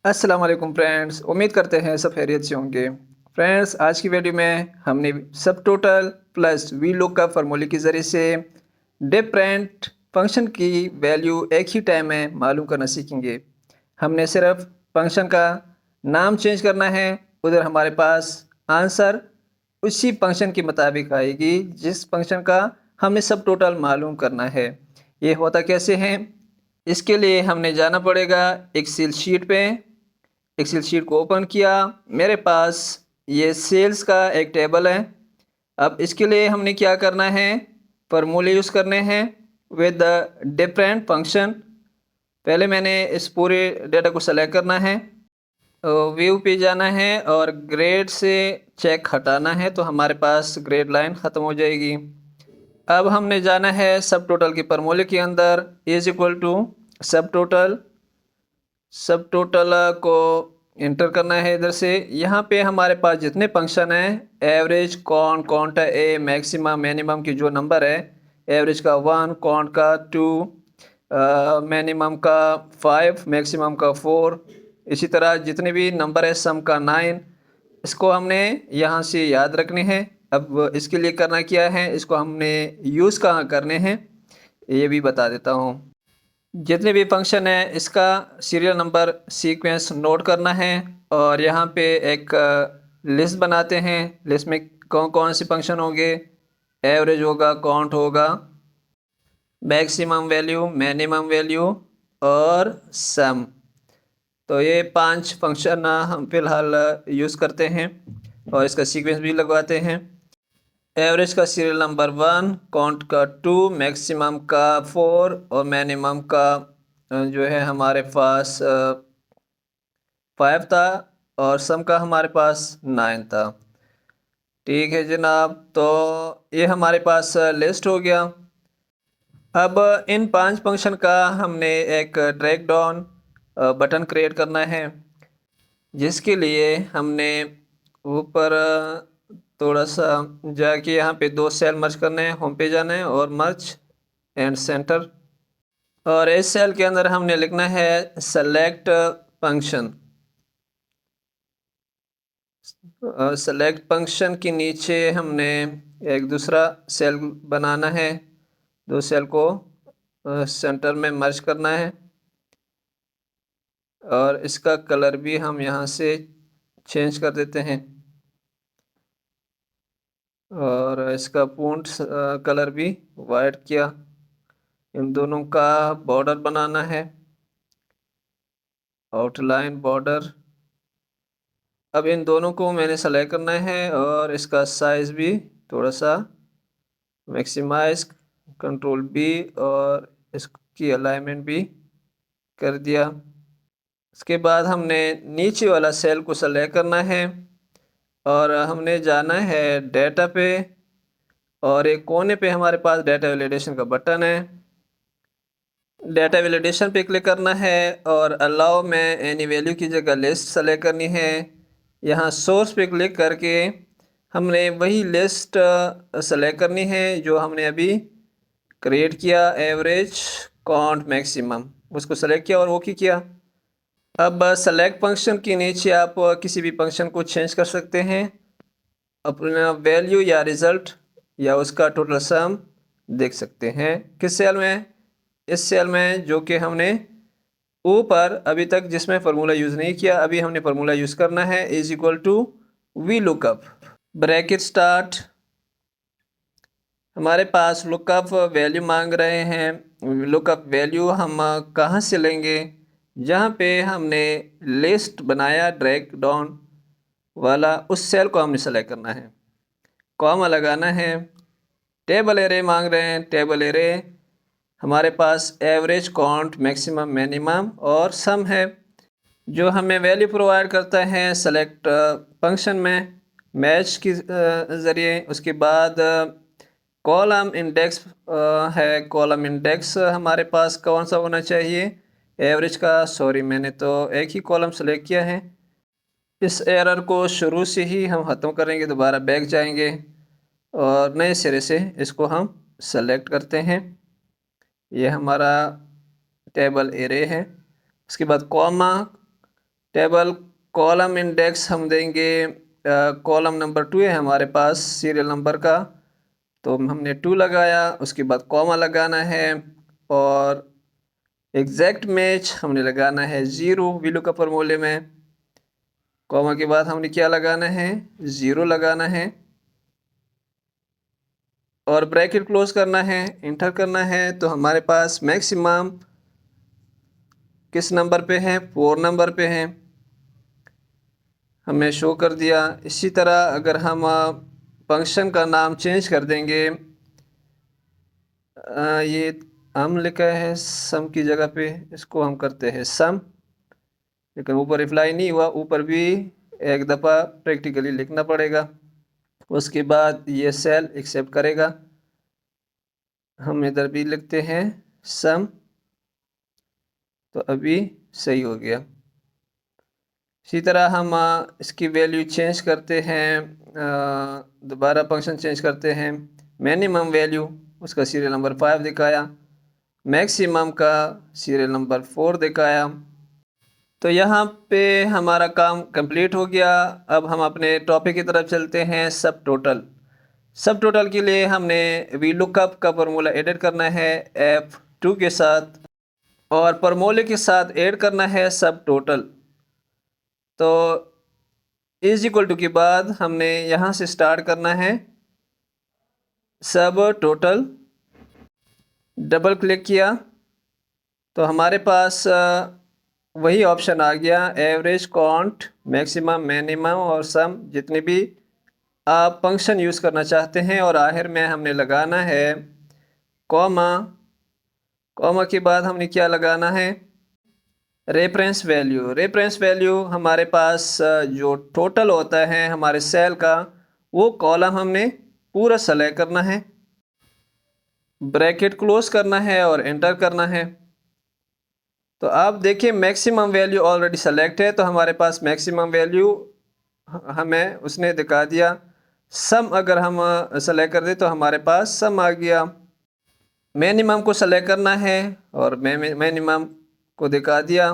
अस्सलाम वालेकुम फ्रेंड्स, उम्मीद करते हैं सब खैरियत से होंगे। फ्रेंड्स, आज की वीडियो में हमने सब टोटल प्लस वी लुकअप फार्मूले के ज़रिए से डिफरेंट फंक्शन की वैल्यू एक ही टाइम में मालूम करना सीखेंगे। हमने सिर्फ फंक्शन का नाम चेंज करना है, उधर हमारे पास आंसर उसी फंक्शन के मुताबिक आएगी जिस फंक्शन का हमें सब टोटल मालूम करना है। ये होता कैसे है? इसके लिए हमने जाना पड़ेगा एक्सेल शीट पे। एक्सेल शीट को ओपन किया, मेरे पास ये सेल्स का एक टेबल है। अब इसके लिए हमने क्या करना है, फार्मूले यूज़ करने हैं विद द डिफरेंट फंक्शन। पहले मैंने इस पूरे डेटा को सेलेक्ट करना है, व्यू पे जाना है और ग्रेड से चेक हटाना है तो हमारे पास ग्रेड लाइन ख़त्म हो जाएगी। अब हमने जाना है सब टोटल के फार्मूले के अंदर इज इक्वल टू सब टोटल। सब टोटल को इंटर करना है इधर से। यहाँ पे हमारे पास जितने फंक्शन हैं, एवरेज, काउंट, काउंट ए, मैक्सिमम, मिनिमम की जो नंबर है, एवरेज का 1, काउंट का 2, मिनिमम का 5, मैक्सिमम का 4, इसी तरह जितने भी नंबर है, सम का 9, इसको हमने यहाँ से याद रखने हैं। अब इसके लिए करना क्या है, इसको हमने यूज़ कहाँ करने हैं ये भी बता देता हूँ। जितने भी फंक्शन है इसका सीरियल नंबर सीक्वेंस नोट करना है और यहाँ पे एक लिस्ट बनाते हैं। लिस्ट में कौन कौन से फंक्शन होंगे, एवरेज होगा, काउंट होगा, मैक्सिमम वैल्यू, मिनिमम वैल्यू और सम। तो ये 5 फंक्शन हम फिलहाल यूज़ करते हैं और इसका सीक्वेंस भी लगवाते हैं। एवरेज का सीरियल नंबर 1, काउंट का 2, मैक्सिमम का 4 और मिनिमम का जो है हमारे पास 5 था और सम का हमारे पास 9 था। ठीक है जनाब, तो ये हमारे पास लिस्ट हो गया। अब इन 5 फंक्शन का हमने एक ड्रैग डाउन बटन क्रिएट करना है, जिसके लिए हमने ऊपर थोड़ा सा जाके यहाँ पे 2 सेल मर्ज करने हैं, होम पे जाना है और मर्ज एंड सेंटर। और इस सेल के अंदर हमने लिखना है सेलेक्ट फंक्शन। सेलेक्ट फंक्शन के नीचे हमने एक दूसरा सेल बनाना है, 2 सेल को सेंटर में मर्ज करना है और इसका कलर भी हम यहाँ से चेंज कर देते हैं और इसका फ़ॉन्ट कलर भी वाइट किया। इन दोनों का बॉर्डर बनाना है, आउटलाइन बॉर्डर। अब इन दोनों को मैंने सेलेक्ट करना है और इसका साइज़ भी थोड़ा सा मैक्सिमाइज, कंट्रोल बी, और इसकी अलाइनमेंट भी कर दिया। इसके बाद हमने नीचे वाला सेल को सेलेक्ट करना है और हमने जाना है डेटा पे और एक कोने पे हमारे पास डेटा वैलिडेशन का बटन है। डेटा वैलिडेशन पे क्लिक करना है और अलाउ में एनी वैल्यू की जगह लिस्ट सेलेक्ट करनी है। यहाँ सोर्स पे क्लिक करके हमने वही लिस्ट सेलेक्ट करनी है जो हमने अभी क्रिएट किया, एवरेज, काउंट, मैक्सिमम, उसको सेलेक्ट किया और ओके किया। अब सेलेक्ट फंक्शन के नीचे आप किसी भी फंक्शन को चेंज कर सकते हैं, अपना वैल्यू या रिज़ल्ट या उसका टोटल सम देख सकते हैं। किस सेल में? इस सेल में जो कि हमने ऊपर अभी तक जिसमें फार्मूला यूज़ नहीं किया, अभी हमने फार्मूला यूज़ करना है। Is equal to V lookup, bracket start. हमारे पास लुकअप वैल्यू मांग रहे हैं। लुकअप वैल्यू हम कहाँ से लेंगे? जहाँ पे हमने लिस्ट बनाया ड्रैग डाउन वाला, उस सेल को हमने सेलेक्ट करना है, कॉमा लगाना है। टेबल एरे मांग रहे हैं। टेबल एरे हमारे पास एवरेज, काउंट, मैक्सिमम, मिनिमम और सम है, जो हमें वैल्यू प्रोवाइड करता है सेलेक्ट फंक्शन में मैच के ज़रिए। उसके बाद कॉलम इंडेक्स है। कॉलम इंडेक्स हमारे पास कौन सा होना चाहिए? एवरेज का। सॉरी, मैंने तो एक ही कॉलम सेलेक्ट किया है। इस एरर को शुरू से ही हम ख़त्म करेंगे, दोबारा बैक जाएंगे और नए सिरे से इसको हम सेलेक्ट करते हैं। ये हमारा टेबल एरे है। उसके बाद कॉमा, टेबल कॉलम इंडेक्स हम देंगे, कॉलम नंबर 2 है हमारे पास सीरियल नंबर का, तो हमने 2 लगाया, उसके बाद कॉमा लगाना है और एग्जैक्ट मैच हमने लगाना है 0 वीलू का फॉर्मूले में। कॉमा के बाद हमने क्या लगाना है, 0 लगाना है और ब्रैकेट क्लोज करना है, इंटर करना है। तो हमारे पास मैक्सिमम किस नंबर पे है, 4 नंबर पे है, हमें शो कर दिया। इसी तरह अगर हम फंक्शन का नाम चेंज कर देंगे, ये हम लिखा है सम की जगह पे, इसको हम करते हैं सम, लेकिन ऊपर रिप्लाई नहीं हुआ, ऊपर भी एक दफ़ा प्रैक्टिकली लिखना पड़ेगा। उसके बाद ये सेल एक्सेप्ट करेगा, हम इधर भी लिखते हैं सम, तो अभी सही हो गया। इसी तरह हम इसकी वैल्यू चेंज करते हैं, दोबारा फंक्शन चेंज करते हैं। मिनिमम वैल्यू उसका सीरियल नंबर 5 दिखाया, मैक्सिमम का सीरियल नंबर 4 दिखाया। तो यहाँ पे हमारा काम कंप्लीट हो गया। अब हम अपने टॉपिक की तरफ चलते हैं, सब टोटल। सब टोटल के लिए हमने वी लुकअप का फॉर्मूला एडिट करना है F2 के साथ और फॉर्मूले के साथ ऐड करना है सब टोटल। तो इज इक्वल टू के बाद हमने यहाँ से स्टार्ट करना है सब टोटल, डबल क्लिक किया तो हमारे पास वही ऑप्शन आ गया, एवरेज, काउंट, मैक्सिमम, मिनिमम और सम, जितने भी आप फंक्शन यूज़ करना चाहते हैं। और आखिर में हमने लगाना है कॉमा, कॉमा के बाद हमने क्या लगाना है, रेफरेंस वैल्यू। रेफरेंस वैल्यू हमारे पास जो टोटल होता है हमारे सेल का, वो कॉलम हमने पूरा सेलेक्ट करना है, ब्रैकेट क्लोज करना है और एंटर करना है। तो आप देखिए मैक्सिमम वैल्यू ऑलरेडी सेलेक्ट है, तो हमारे पास मैक्सिमम वैल्यू हमें उसने दिखा दिया। सम अगर हम सेलेक्ट कर दें तो हमारे पास सम आ गया। मिनिमम को सेलेक्ट करना है और मिनिमम को दिखा दिया।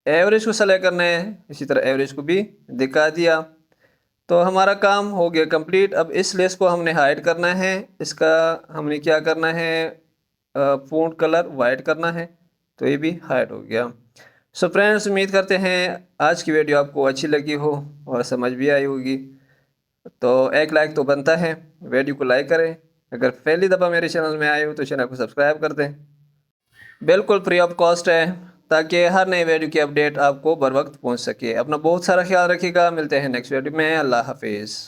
एवरेज को सेलेक्ट करना है, इसी तरह एवरेज को भी दिखा दिया। तो हमारा काम हो गया कंप्लीट। अब इस लेस को हमने हाइड करना है, इसका हमने क्या करना है, फ़ॉन्ट कलर वाइट करना है, तो ये भी हाइड हो गया। सो फ्रेंड्स, उम्मीद करते हैं आज की वीडियो आपको अच्छी लगी हो और समझ भी आई होगी। तो एक लाइक तो बनता है, वीडियो को लाइक करें। अगर पहली दफ़ा मेरे चैनल में आए हो तो चैनल को सब्सक्राइब कर दें, बिल्कुल फ्री ऑफ कॉस्ट है, ताकि हर नई वीडियो की अपडेट आपको बर वक्त पहुँच सके। अपना बहुत सारा ख्याल रखिएगा, मिलते हैं नेक्स्ट वीडियो में। अल्लाह हाफिज़।